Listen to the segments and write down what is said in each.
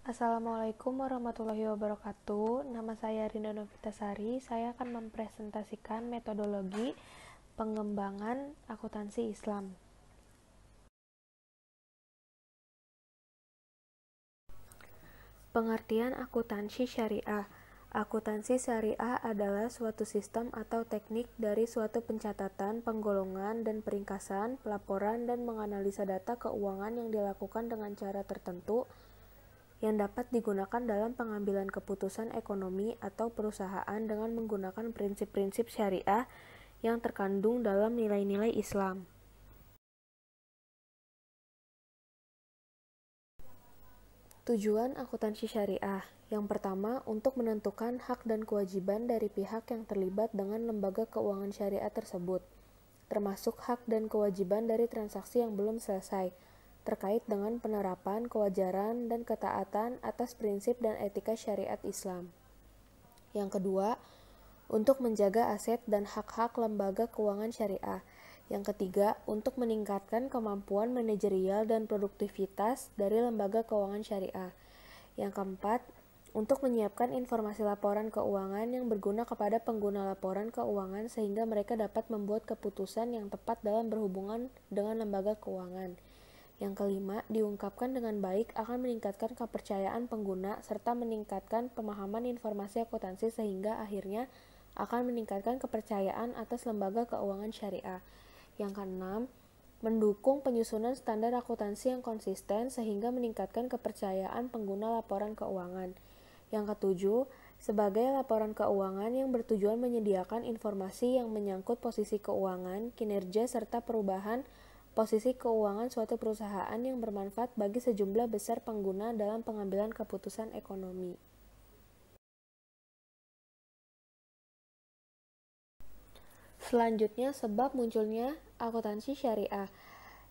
Assalamualaikum warahmatullahi wabarakatuh. Nama saya Rinda Novitasari. Saya akan mempresentasikan metodologi pengembangan akuntansi Islam. Pengertian akuntansi syariah. Akuntansi syariah adalah suatu sistem atau teknik dari suatu pencatatan, penggolongan, dan peringkasan, pelaporan, dan menganalisa data keuangan yang dilakukan dengan cara tertentu yang dapat digunakan dalam pengambilan keputusan ekonomi atau perusahaan dengan menggunakan prinsip-prinsip syariah yang terkandung dalam nilai-nilai Islam. Tujuan akuntansi syariah. Yang pertama, untuk menentukan hak dan kewajiban dari pihak yang terlibat dengan lembaga keuangan syariah tersebut, termasuk hak dan kewajiban dari transaksi yang belum selesai, terkait dengan penerapan, kewajaran, dan ketaatan atas prinsip dan etika syariat Islam. Yang kedua, untuk menjaga aset dan hak-hak lembaga keuangan syariah. Yang ketiga, untuk meningkatkan kemampuan manajerial dan produktivitas dari lembaga keuangan syariah. Yang keempat, untuk menyiapkan informasi laporan keuangan yang berguna kepada pengguna laporan keuangan sehingga mereka dapat membuat keputusan yang tepat dalam berhubungan dengan lembaga keuangan. Yang kelima, diungkapkan dengan baik akan meningkatkan kepercayaan pengguna serta meningkatkan pemahaman informasi akuntansi sehingga akhirnya akan meningkatkan kepercayaan atas lembaga keuangan syariah. Yang keenam, mendukung penyusunan standar akuntansi yang konsisten sehingga meningkatkan kepercayaan pengguna laporan keuangan. Yang ketujuh, sebagai laporan keuangan yang bertujuan menyediakan informasi yang menyangkut posisi keuangan, kinerja, serta perubahan posisi keuangan suatu perusahaan yang bermanfaat bagi sejumlah besar pengguna dalam pengambilan keputusan ekonomi. Selanjutnya, sebab munculnya akuntansi syariah.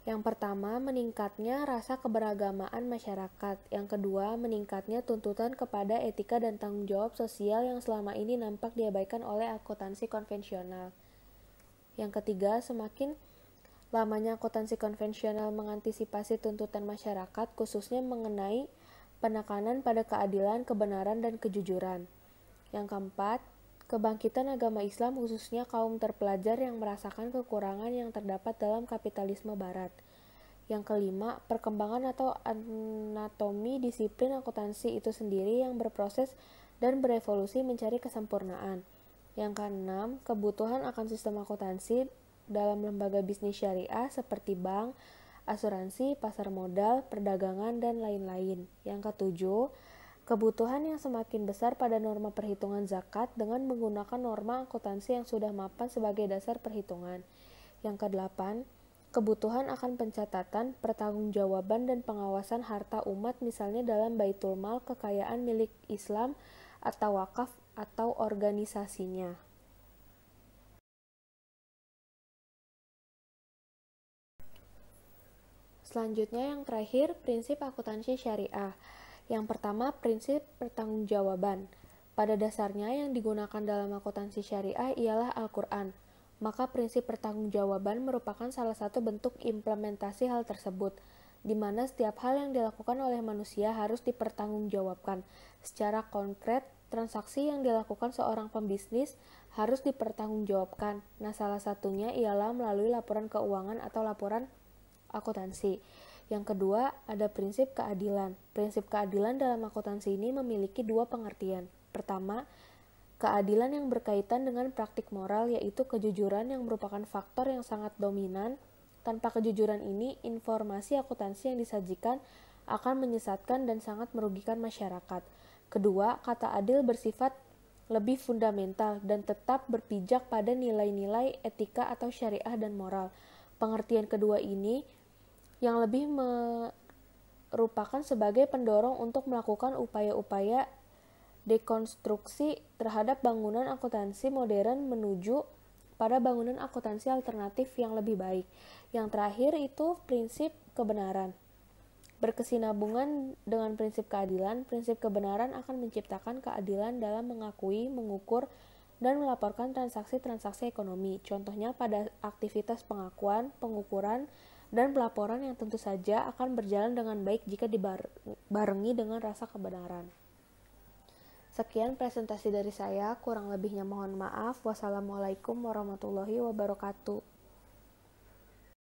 Yang pertama, meningkatnya rasa keberagamaan masyarakat. Yang kedua, meningkatnya tuntutan kepada etika dan tanggung jawab sosial yang selama ini nampak diabaikan oleh akuntansi konvensional. Yang ketiga, semakin lamanya akuntansi konvensional mengantisipasi tuntutan masyarakat, khususnya mengenai penekanan pada keadilan, kebenaran, dan kejujuran. Yang keempat, kebangkitan agama Islam khususnya kaum terpelajar yang merasakan kekurangan yang terdapat dalam kapitalisme barat. Yang kelima, perkembangan atau anatomi disiplin akuntansi itu sendiri yang berproses dan berevolusi mencari kesempurnaan. Yang keenam, kebutuhan akan sistem akuntansi dalam lembaga bisnis syariah seperti bank, asuransi, pasar modal, perdagangan, dan lain-lain. Yang ketujuh, kebutuhan yang semakin besar pada norma perhitungan zakat dengan menggunakan norma akuntansi yang sudah mapan sebagai dasar perhitungan. Yang kedelapan, kebutuhan akan pencatatan, pertanggungjawaban, dan pengawasan harta umat misalnya dalam baitul mal, kekayaan milik Islam, atau wakaf atau organisasinya. Selanjutnya yang terakhir, prinsip akuntansi syariah. Yang pertama, prinsip pertanggungjawaban. Pada dasarnya yang digunakan dalam akuntansi syariah ialah Al-Quran. Maka prinsip pertanggungjawaban merupakan salah satu bentuk implementasi hal tersebut, di mana setiap hal yang dilakukan oleh manusia harus dipertanggungjawabkan. Secara konkret, transaksi yang dilakukan seorang pembisnis harus dipertanggungjawabkan. Nah, salah satunya ialah melalui laporan keuangan atau laporan akuntansi. Yang kedua, ada prinsip keadilan. Prinsip keadilan dalam akuntansi ini memiliki dua pengertian. Pertama, keadilan yang berkaitan dengan praktik moral, yaitu kejujuran yang merupakan faktor yang sangat dominan. Tanpa kejujuran ini, informasi akuntansi yang disajikan akan menyesatkan dan sangat merugikan masyarakat. Kedua, kata adil bersifat lebih fundamental dan tetap berpijak pada nilai-nilai etika atau syariah dan moral. Pengertian kedua ini yang lebih merupakan sebagai pendorong untuk melakukan upaya-upaya dekonstruksi terhadap bangunan akuntansi modern menuju pada bangunan akuntansi alternatif yang lebih baik. Yang terakhir itu prinsip kebenaran. Berkesinambungan dengan prinsip keadilan, prinsip kebenaran akan menciptakan keadilan dalam mengakui, mengukur, dan melaporkan transaksi-transaksi ekonomi. Contohnya pada aktivitas pengakuan, pengukuran, dan pelaporan yang tentu saja akan berjalan dengan baik jika dibarengi dengan rasa kebenaran. Sekian presentasi dari saya, kurang lebihnya mohon maaf. Wassalamualaikum warahmatullahi wabarakatuh.